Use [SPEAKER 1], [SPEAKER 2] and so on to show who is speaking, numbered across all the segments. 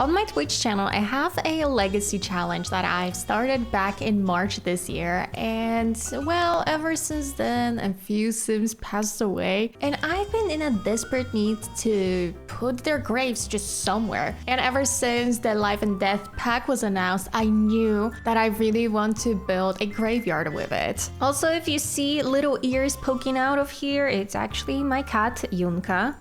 [SPEAKER 1] On my Twitch channel, I have a legacy challenge that I've started back in March this year, and well, ever since then, a few Sims passed away, and I've been in a desperate need to put their graves just somewhere. And ever since the Life and Death pack was announced, I knew that I really want to build a graveyard with it. Also, if you see little ears poking out of here, it's actually my cat, Yunka.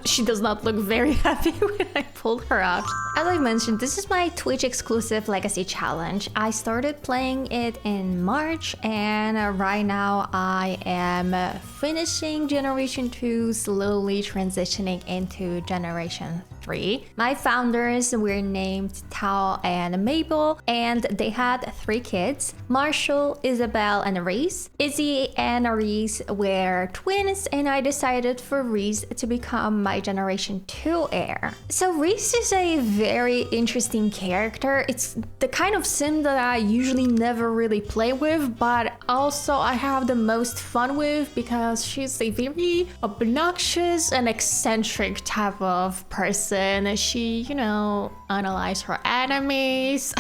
[SPEAKER 1] She does not look very happy when I pulled her up. As I mentioned, this is my Twitch exclusive legacy challenge. I started playing it in March, and right now I am finishing Generation 2, slowly transitioning into Generation 3. My founders were named Tao and Mabel, and they had 3 kids: Marshall, Isabel, and Reese. Izzy and Reese were twins, and I decided for Reese to become my Generation 2 heir. So Reese is a very interesting character. It's the kind of sim that I usually never really play with, but also I have the most fun with because she's a very obnoxious and eccentric type of person. She, analyzes her enemies.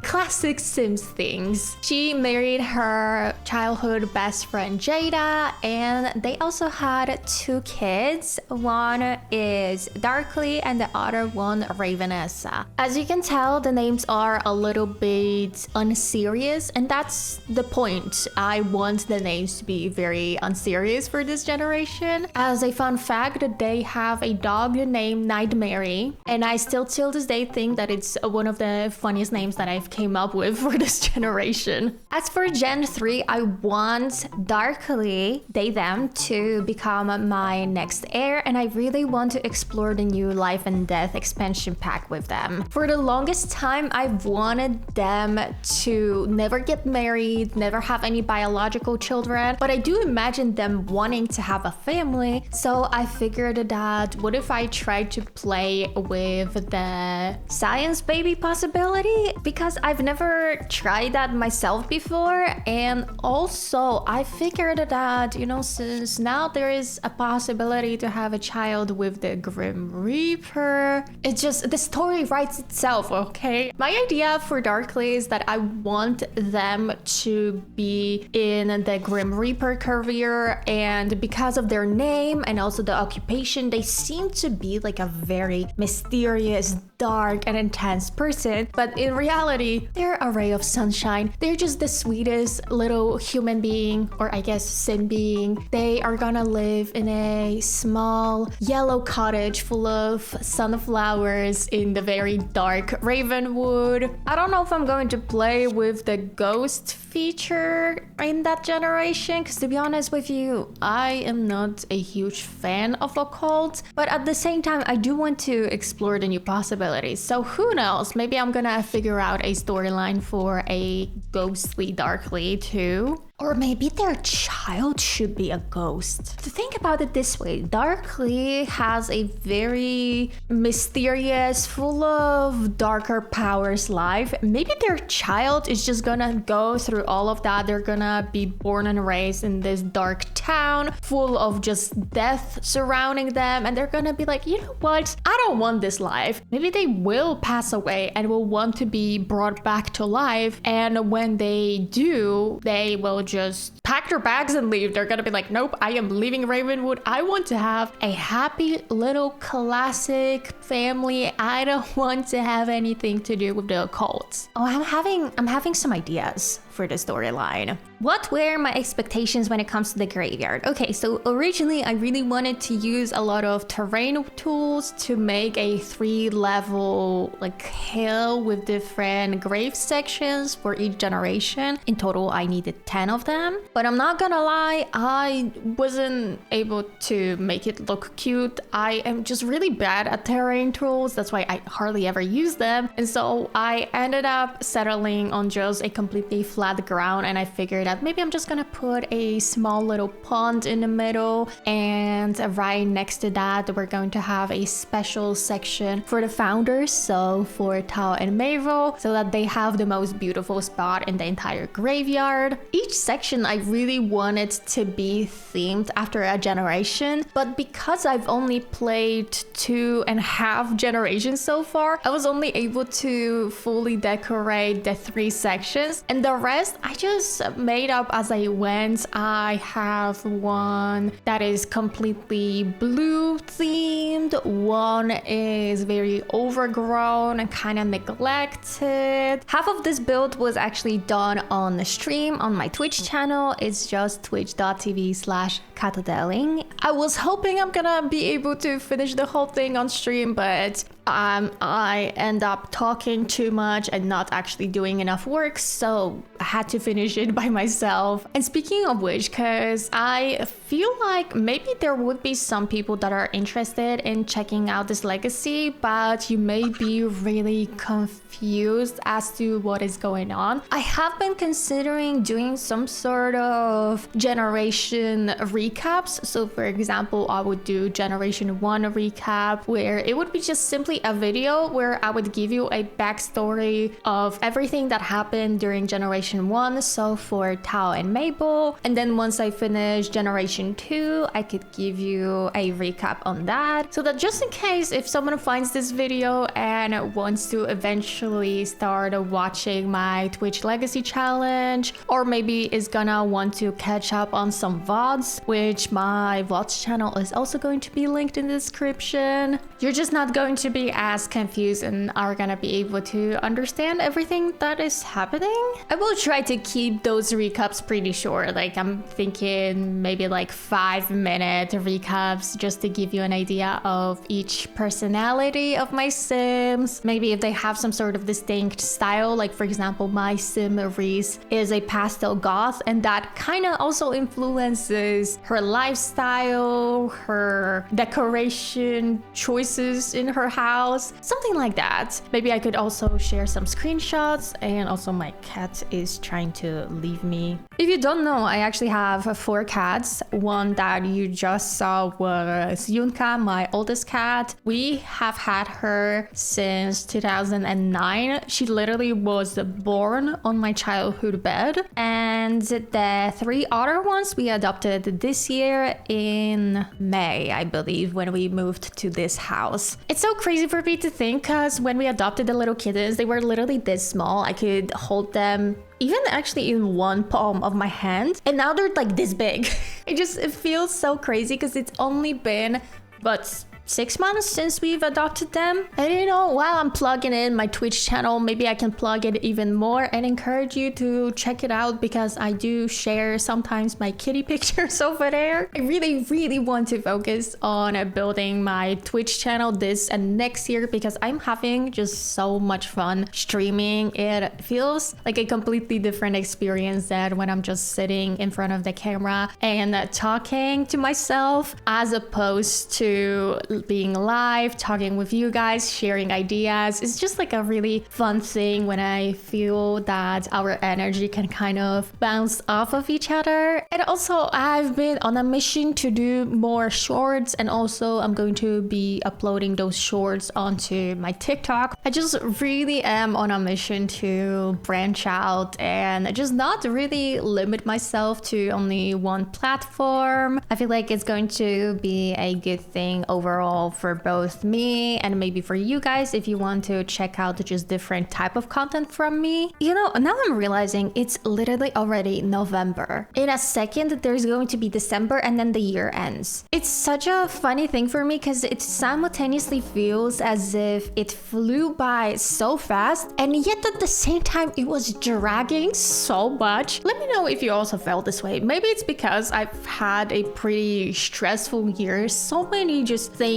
[SPEAKER 1] Classic Sims things. She married her childhood best friend Jada, and they also had 2 kids. One is Darkly and the other one Ravenessa. As you can tell, the names are a little bit unserious, and that's the point. I want the names to be very unserious for this generation. As a fun fact, they have a dog named Nightmare, and I still till this day think that it's one of the funniest names that I've came up with for this generation. As for Gen 3, I want Darkly, they them, to become my next heir, and I really want to explore the new Life and Death expansion pack with them. For the longest time, I've wanted them to never get married, never have any biological children, but I do imagine them wanting to have a family, so I figured that what if I tried to play with the science baby possibility? Because I've never tried that myself before, and also I figured that, since now there is a possibility to have a child with the Grim Reaper, it's just, the story writes itself, okay? My idea for Darkly is that I want them to be in the Grim Reaper career, and because of their name and also the occupation, they seem to be like a very mysterious, dark, and intense person, but in reality, they're a ray of sunshine. They're just the sweetest little human being, or I guess sim being. They are gonna live in a small yellow cottage full of sunflowers in the very dark Ravenwood. I don't know if I'm going to play with the ghost feature in that generation, because to be honest with you, I am not a huge fan of occult, but at the same time, I do want to explore the new possibilities. So who knows, maybe I'm gonna figure out a storyline for a ghostly Darkly too. Or maybe their child should be a ghost. To think about it this way, Darkly has a very mysterious, full of darker powers life. Maybe their child is just gonna go through all of that. They're gonna be born and raised in this dark town full of just death surrounding them, and they're gonna be like, you know what? I don't want this life. Maybe they will pass away and will want to be brought back to life, and when they do, they will just pack their bags and leave. They're gonna be like, nope, I am leaving Ravenwood. I want to have a happy little classic family. I don't want to have anything to do with the occult. Oh, I'm having some ideas for the storyline. What were my expectations when it comes to the graveyard? Okay, so originally I really wanted to use a lot of terrain tools to make a 3-level hill with different grave sections for each generation. In total, I needed 10 of them. But I'm not gonna lie, I wasn't able to make it look cute. I am just really bad at terrain tools. That's why I hardly ever use them. And so I ended up settling on just a completely flat ground, and I figured decorate it, maybe I'm just gonna put a small little pond in the middle, and right next to that we're going to have a special section for the founders, so for Tao and Mabel, so that they have the most beautiful spot in the entire graveyard. Each section I really wanted to be themed after a generation, but because I've only played 2.5 generations so far, I was only able to fully decorate the 3 sections, and the rest I just made up as I went. I have one that is completely blue themed, one is very overgrown and kind of neglected. Half of this build was actually done on the stream on my Twitch channel. It's just twitch.tv/katodeling. I was hoping I'm gonna be able to finish the whole thing on stream, but I end up talking too much and not actually doing enough work, so I had to finish it by myself. And speaking of which, because I feel like maybe there would be some people that are interested in checking out this legacy, but you may be really confused as to what is going on. I have been considering doing some sort of generation recaps. So for example, I would do generation 1 recap, where it would be just simply a video where I would give you a backstory of everything that happened during generation 1, so for Tao and Mabel, and then once I finish generation 2, I could give you a recap on that, so that just in case if someone finds this video and wants to eventually start watching my Twitch Legacy Challenge, or maybe is gonna want to catch up on some VODs, which my VODs channel is also going to be linked in the description, you're just not going to be as confused and are gonna be able to understand everything that is happening. I will try to keep those recaps pretty short, like I'm thinking maybe like 5-minute recaps, just to give you an idea of each personality of my Sims. Maybe if they have some sort of distinct style, like for example my Sim Reese is a pastel goth, and that kind of also influences her lifestyle, her decoration choices in her house, something like that. Maybe I could also share some screenshots, and also my cat is trying to leave me. If you don't know, I actually have 4 cats. One that you just saw was Yunka, my oldest cat. We have had her since 2009. She literally was born on my childhood bed. And the 3 other ones we adopted this year in May, I believe, when we moved to this house. It's so crazy for me to think, because when we adopted the little kittens, they were literally this small. I could hold them even actually in one palm of my hand, and now they're like this big. It feels so crazy because it's only been but 6 months since we've adopted them. And you know, while I'm plugging in my Twitch channel, maybe I can plug it even more and encourage you to check it out, because I do share sometimes my kitty pictures over there. I really want to focus on building my Twitch channel this and next year, because I'm having just so much fun streaming. It feels like a completely different experience than when I'm just sitting in front of the camera and talking to myself, as opposed to being live, talking with you guys, sharing ideas. It's just like a really fun thing when I feel that our energy can kind of bounce off of each other. And also, I've been on a mission to do more shorts, and also I'm going to be uploading those shorts onto my TikTok. I just really am on a mission to branch out and just not really limit myself to only one platform. I feel like it's going to be a good thing overall for both me and maybe for you guys if you want to check out just different type of content from me. You know, now I'm realizing it's literally already November. In a second, there's going to be December, and then the year ends. It's such a funny thing for me because it simultaneously feels as if it flew by so fast, and yet at the same time it was dragging so much. Let me know if you also felt this way. Maybe it's because I've had a pretty stressful year. So many just things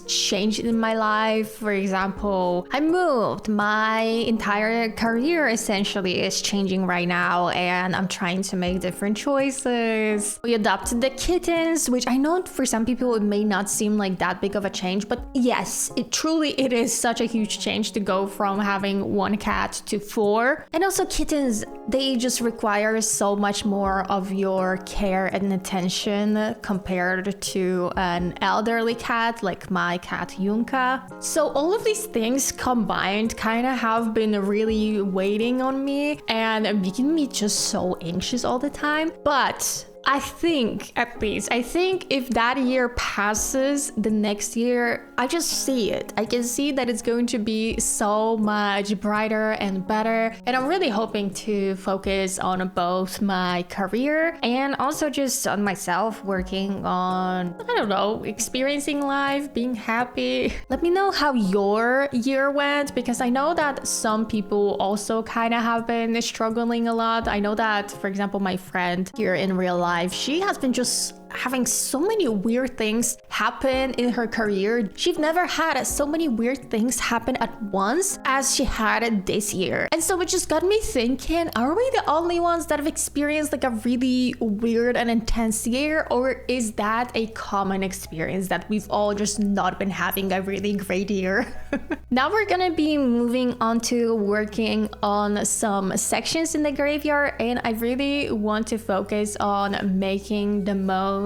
[SPEAKER 1] changed in my life. For example, I moved. My entire career essentially is changing right now, and I'm trying to make different choices. We adopted the kittens, which I know for some people it may not seem like that big of a change, but yes, it is such a huge change. change to go from having 1 cat to 4. And also kittens, they just require so much more of your care and attention compared to an elderly cat like my cat Yunka. So all of these things combined kind of have been really weighing on me and making me just so anxious all the time. But I think if that year passes, the next year, I just see it. I can see that it's going to be so much brighter and better. And I'm really hoping to focus on both my career and also just on myself, working on, I don't know, experiencing life, being happy. Let me know how your year went, because I know that some people also kind of have been struggling a lot. I know that, for example, my friend here in real life, she has been just having so many weird things happen in her career. She's never had so many weird things happen at once as she had this year. And so it just got me thinking, are we the only ones that have experienced like a really weird and intense year? Or is that a common experience that we've all just not been having a really great year? Now we're gonna be moving on to working on some sections in the graveyard, and I really want to focus on making the most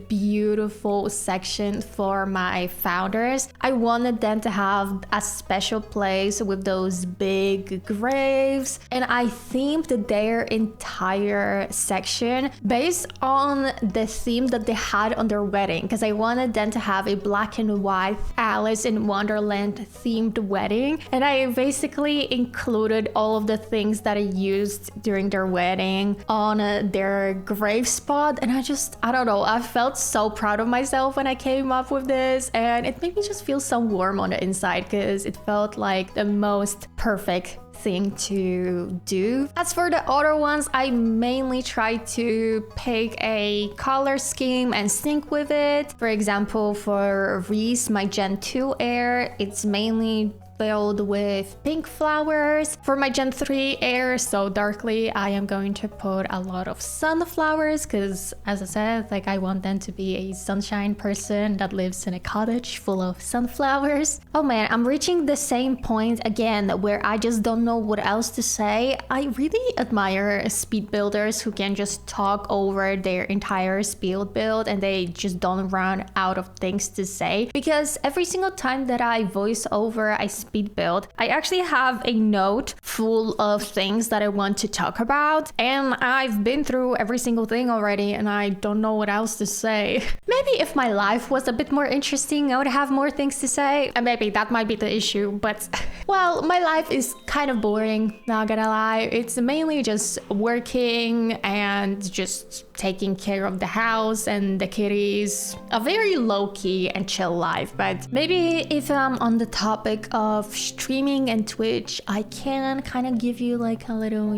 [SPEAKER 1] beautiful section for my founders. I wanted them to have a special place with those big graves, and I themed their entire section based on the theme that they had on their wedding, because I wanted them to have a black and white Alice in Wonderland themed wedding, and I basically included all of the things that I used during their wedding on their grave spot. And I don't know, I felt so proud of myself when I came up with this, and it made me just feel so warm on the inside because it felt like the most perfect thing to do. As for the other ones, I mainly try to pick a color scheme and sync with it. For example, for Reese, my Gen 2 heir, it's mainly filled with pink flowers. For my Gen 3 heir, so Darkly, I am going to put a lot of sunflowers because, as I said, like I want them to be a sunshine person that lives in a cottage full of sunflowers. Oh man, I'm reaching the same point again where I just don't know what else to say. I really admire speed builders who can just talk over their entire speed build and they just don't run out of things to say, because every single time that I voice over a speed build, I actually have a note full of things that I want to talk about, and I've been through every single thing already and I don't know what else to say. Maybe if my life was a bit more interesting, I would have more things to say, and maybe that might be the issue, but well, my life is kind of boring, not gonna lie. It's mainly just working and just taking care of the house and the kitties. A very low-key and chill life, but maybe if I'm on the topic of streaming and Twitch, I can kind of give you like a little,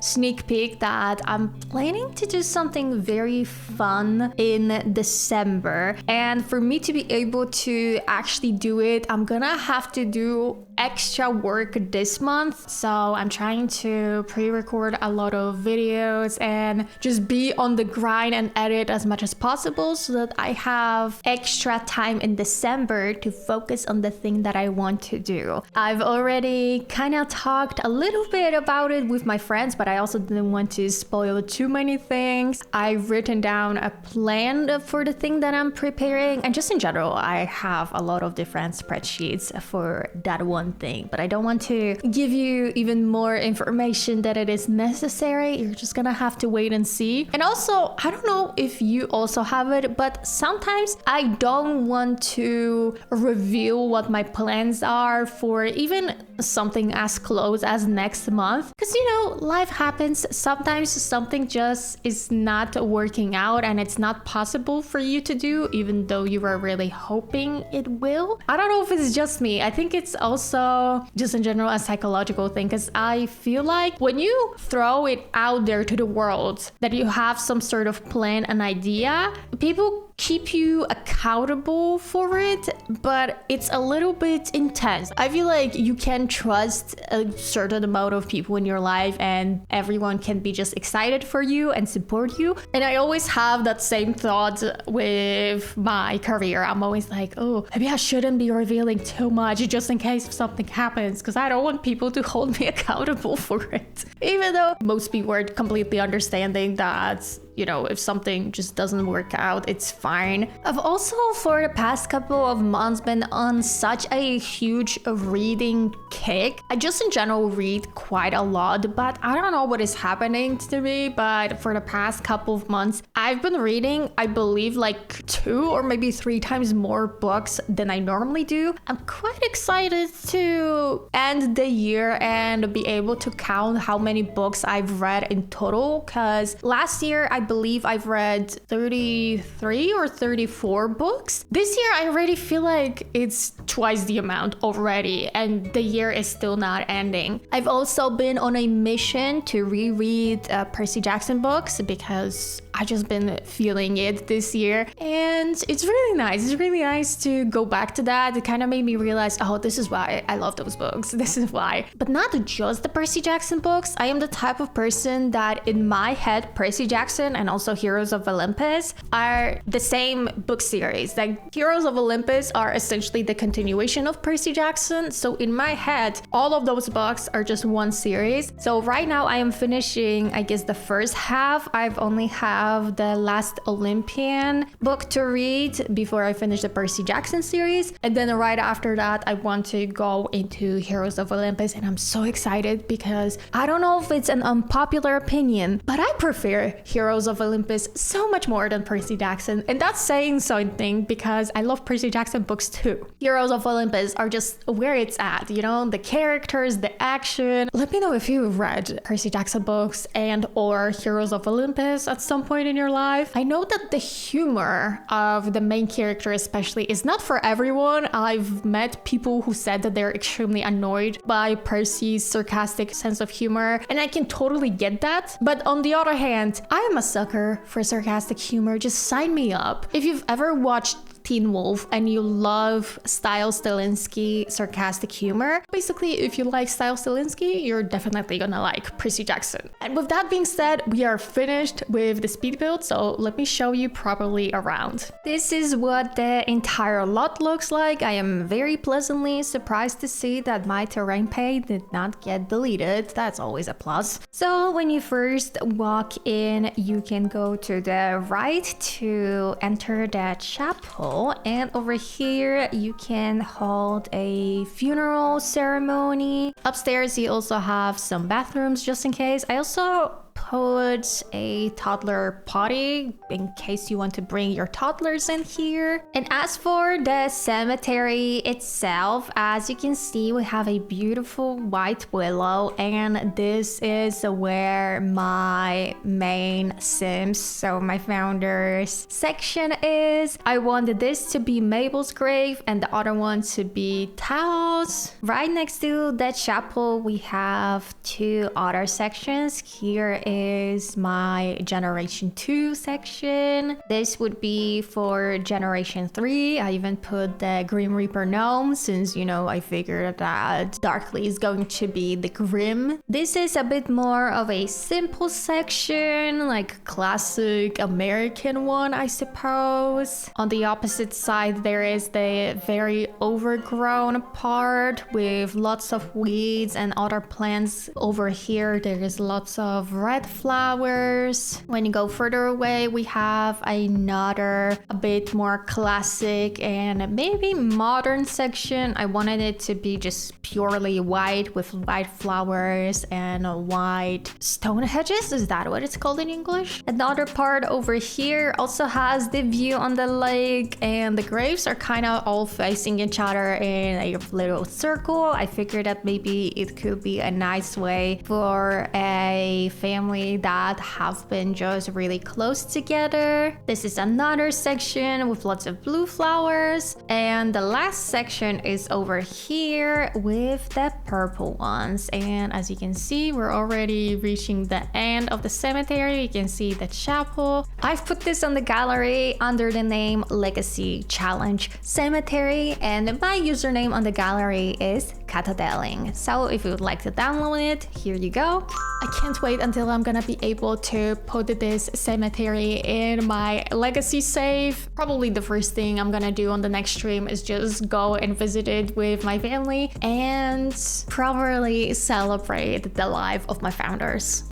[SPEAKER 1] sneak peek that I'm planning to do something very fun in December. And for me to be able to actually do it, I'm gonna have to do extra work this month. So I'm trying to pre-record a lot of videos and just be on the grind and edit as much as possible so that I have extra time in December to focus on the thing that I want to do. I've already kind of talked a little bit about it with my friends, but I also didn't want to spoil too many things. I've written down a plan for the thing that I'm preparing, and just in general, I have a lot of different spreadsheets for that one thing, but I don't want to give you even more information that it is necessary. You're just gonna have to wait and see. And also, I don't know if you also have it, but sometimes I don't want to reveal what my plans are for even something as close as next month, because life happens. Sometimes something just is not working out and it's not possible for you to do, even though you were really hoping it will. I don't know if it's just me. I think it's also just in general a psychological thing, because I feel like when you throw it out there to the world that you have some sort of plan and idea, people keep you accountable for it, but it's a little bit intense. I feel like you can trust a certain amount of people in your life and everyone can be just excited for you and support you. And I always have that same thought with my career. I'm always like, oh, maybe I shouldn't be revealing too much just in case something happens, because I don't want people to hold me accountable for it. Even though most people are completely understanding that, you know, if something just doesn't work out, it's fine. I've also, for the past couple of months, been on such a huge reading kick. I just in general read quite a lot, but I don't know what is happening to me, but for the past couple of months, I've been reading, I believe, like 2 or maybe 3 times more books than I normally do. I'm quite excited to end the year and be able to count how many books I've read in total, because last year I believe I've read 33 or 34 books. This year I already feel like it's twice the amount already, and the year is still not ending. I've also been on a mission to reread Percy Jackson books because I just been feeling it this year, and it's really nice. It's really nice to go back to that. It kind of made me realize, oh, this is why I love those books. This is why. But not just the Percy Jackson books. I am the type of person that in my head, Percy Jackson and also Heroes of Olympus are the same book series. Like, Heroes of Olympus are essentially the continuation of Percy Jackson. So in my head, all of those books are just one series. So right now I am finishing, I guess, the first half. I've only have the Last Olympian book to read before I finish the Percy Jackson series. And then right after that, I want to go into Heroes of Olympus. And I'm so excited because I don't know if it's an unpopular opinion, but I prefer Heroes of Olympus so much more than Percy Jackson. And that's saying something because I love Percy Jackson books too. Heroes of Olympus are just where it's at, you know, the characters, the action. Let me know if you've read Percy Jackson books and or Heroes of Olympus at some point in your life. I know that the humor of the main character especially is not for everyone. I've met people who said that they're extremely annoyed by Percy's sarcastic sense of humor, and I can totally get that. But on the other hand, I am a sucker for sarcastic humor. Just sign me up. If you've ever watched Teen Wolf and you love Style Stilinski sarcastic humor, basically if you like Style Stilinski, you're definitely gonna like Percy Jackson. And with that being said, we are finished with the speed build, so let me show you properly around. This is what the entire lot looks like. I am very pleasantly surprised to see that my terrain page did not get deleted. That's always a plus. So when you first walk in, you can go to the right to enter the chapel. And over here you can hold a funeral ceremony. Upstairs you also have some bathrooms just in case. I also put a toddler potty in case you want to bring your toddlers in here. And as for the cemetery itself, as you can see, we have a beautiful white willow, and this is where my main Sims, so my founders section is. I wanted this to be Mabel's grave and the other one to be Tao's. Right next to the chapel we have 2 other sections. Here is my generation 2 section. This would be for generation 3. I even put the Grim Reaper gnome since, you know, I figured that Darkly is going to be the Grim. This is a bit more of a simple section, like classic American one, I suppose. On the opposite side, there is the very overgrown part with lots of weeds and other plants. Over here, there is lots of red flowers. When you go further away, we have another a bit more classic and maybe modern section. I wanted it to be just purely white with white flowers and white stone hedges. Is that what it's called in English? Another part over here also has the view on the lake, and the graves are kind of all facing each other in a little circle. I figured that maybe it could be a nice way for a family family that have been just really close together. This is another section with lots of blue flowers. And the last section is over here with the purple ones. And as you can see, we're already reaching the end of the cemetery. You can see the chapel. I've put this on the gallery under the name Legacy Challenge Cemetery, and my username on the gallery is katodeling. So if you would like to download it, here you go. I can't wait until I'm gonna be able to put this cemetery in my legacy save. Probably the first thing I'm gonna do on the next stream is just go and visit it with my family and properly celebrate the life of my founders.